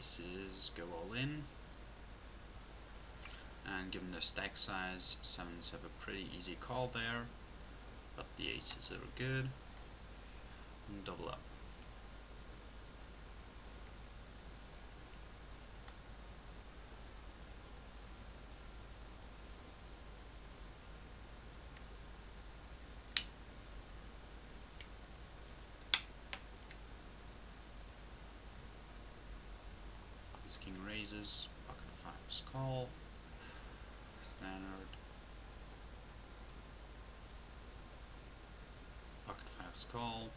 aces go all in, and given their stack size, 7s have a pretty easy call there, but the aces are good, and double up. Ace king raises, pocket fives call, standard, pocket fives call,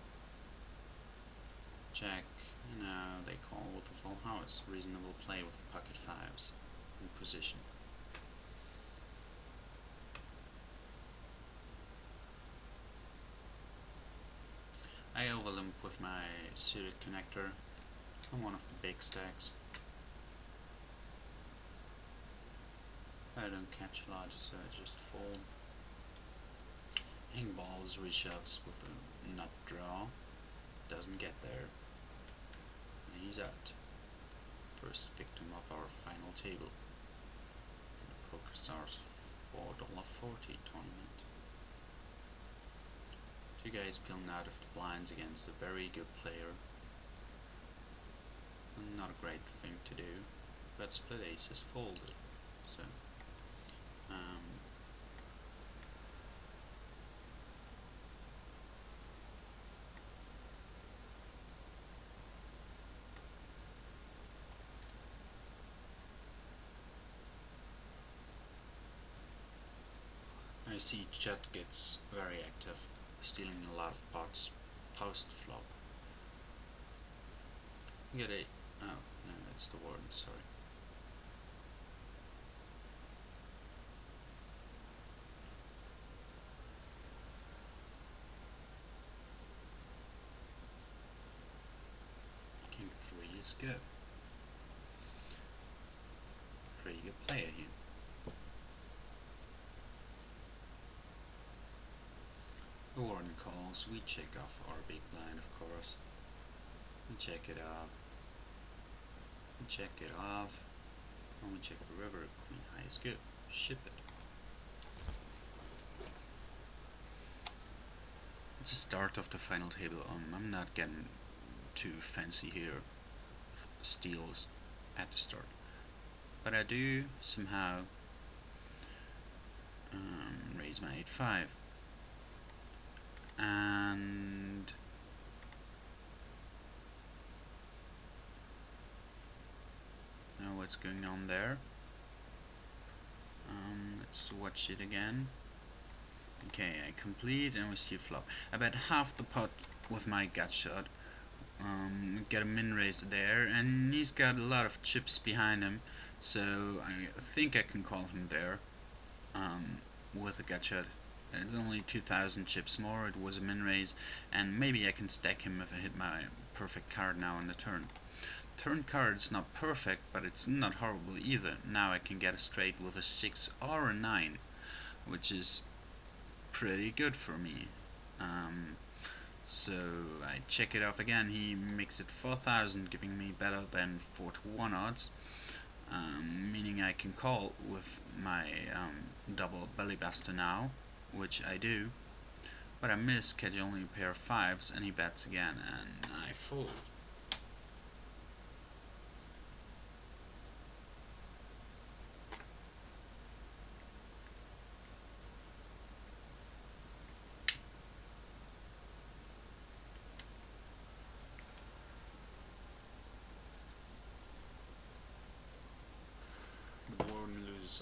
check, and now they call with a full house. Reasonable play with the pocket fives in position. I overlimp with my suited connector on one of the big stacks. I don't catch a lot, so I just fold. Hang balls reshoves with a nut draw. Doesn't get there. And he's out. First victim of our final table. In the Pokerstars $4.40 tournament. Two guys peeling out of the blinds against a very good player. Not a great thing to do, but split aces folded. So I see Chet gets very active, stealing a lot of pots post flop. You get a oh no, that's the warden, sorry. King 3 is good. Pretty good player here. The warden calls, we check off our big blind, of course. We check it off. We check it off. And we check the river. Queen high is good. Ship it. It's the start of the final table. I'm not getting too fancy here with steals at the start, but I do somehow raise my 8-5, and now what's going on there? Let's watch it again. Okay, I complete and we see a flop. I bet half the pot with my gut shot. Get a min raise there, and he's got a lot of chips behind him, so I think I can call him there with a gut shot. It's only 2,000 chips more, it was a min raise, and maybe I can stack him if I hit my perfect card now on the turn. Turn card's not perfect, but it's not horrible either. Now I can get a straight with a 6 or a 9, which is pretty good for me. So I check it off again. He makes it 4,000, giving me better than 4-1 odds, meaning I can call with my double belly buster now, which I do, but I miss, catch only a pair of 5s, and he bets again, and I fold.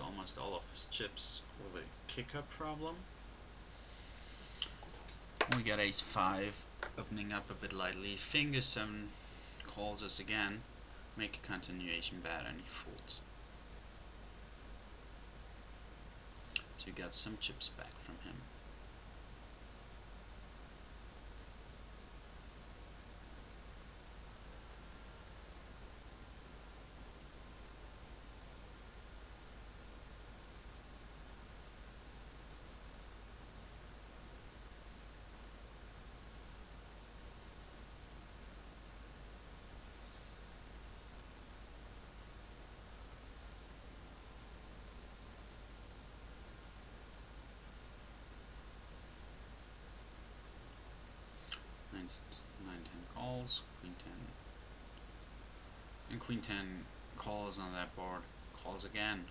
Almost all of his chips with a kick-up problem. We got ace-5 opening up a bit lightly. Finger 7 calls us again, make a continuation bet, and he folds. So you got some chips back from him. raised 9-10 calls, Queen 10, and Queen 10 calls on that board, calls again,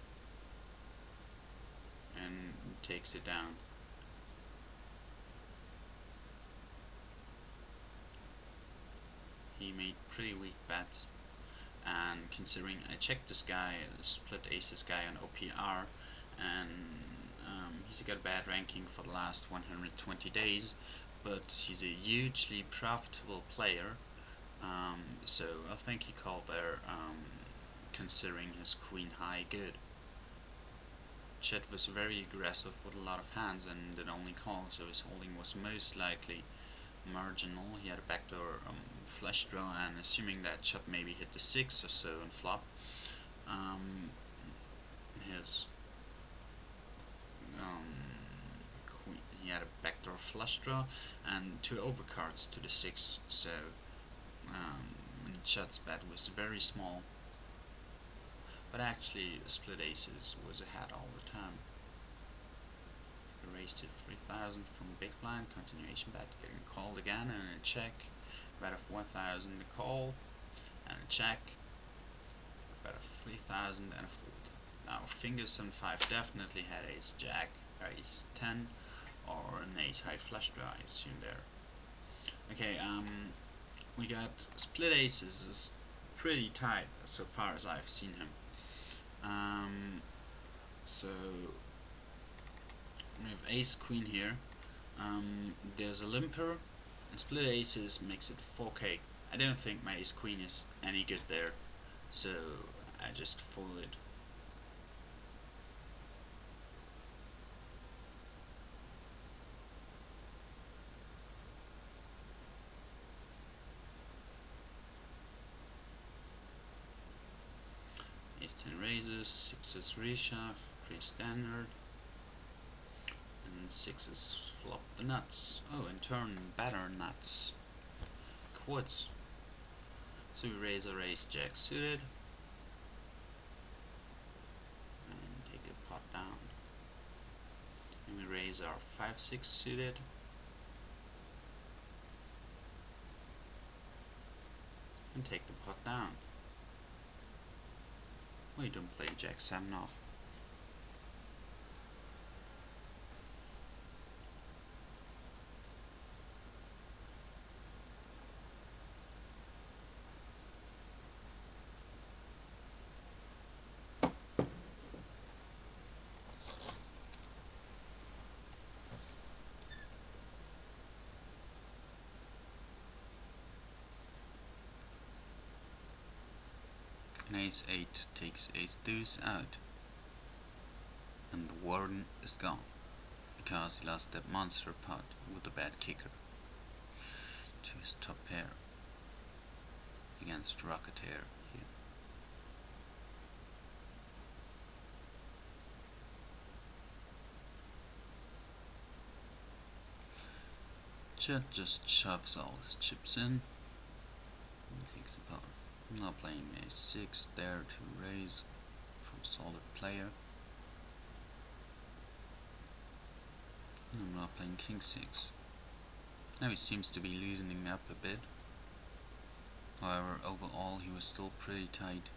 and takes it down. He made pretty weak bets, and considering I checked this guy, split aces guy on OPR, and he's got a bad ranking for the last 120 days, but he's a hugely profitable player, so I think he called there, considering his queen high good. Chet was very aggressive with a lot of hands and did only call, so his holding was most likely marginal. He had a backdoor flush draw, and assuming that Chet maybe hit the 6 or so and flop, his he had a backdoor flush draw and 2 overcards to the 6, so Chet's bet was very small, but actually split aces was ahead all the time. Raised to 3,000 from big blind, continuation bet, getting called again, and a check. Bet of 1,000 a call, and a check. Bet of 3,000 and a fold. Now finger 7-5 definitely had ace jack, or ace 10, or an ace high flush draw, I assume there. Okay, we got split aces is pretty tight so far as I've seen him. So we have ace queen here. There's a limper, and split aces makes it 4k. I don't think my ace queen is any good there, so I just folded. Ace 10 raises, 6s reshove, pretty standard, and 6s flop the nuts. Oh, and turn better nuts. Quads. So we raise our ace jack suited, and take the pot down. And we raise our 5-6 suited, and take the pot down. We don't play jack 7 off. And ace 8 takes ace deuce out, and the warden is gone, because he lost that monster pot with the bad kicker to his top pair against Rocketeer here. Chet just shoves all his chips in and takes the pot. I'm not playing ace 6 there to raise from a solid player. And I'm not playing king 6. Now he seems to be loosening up a bit. However, overall he was still pretty tight.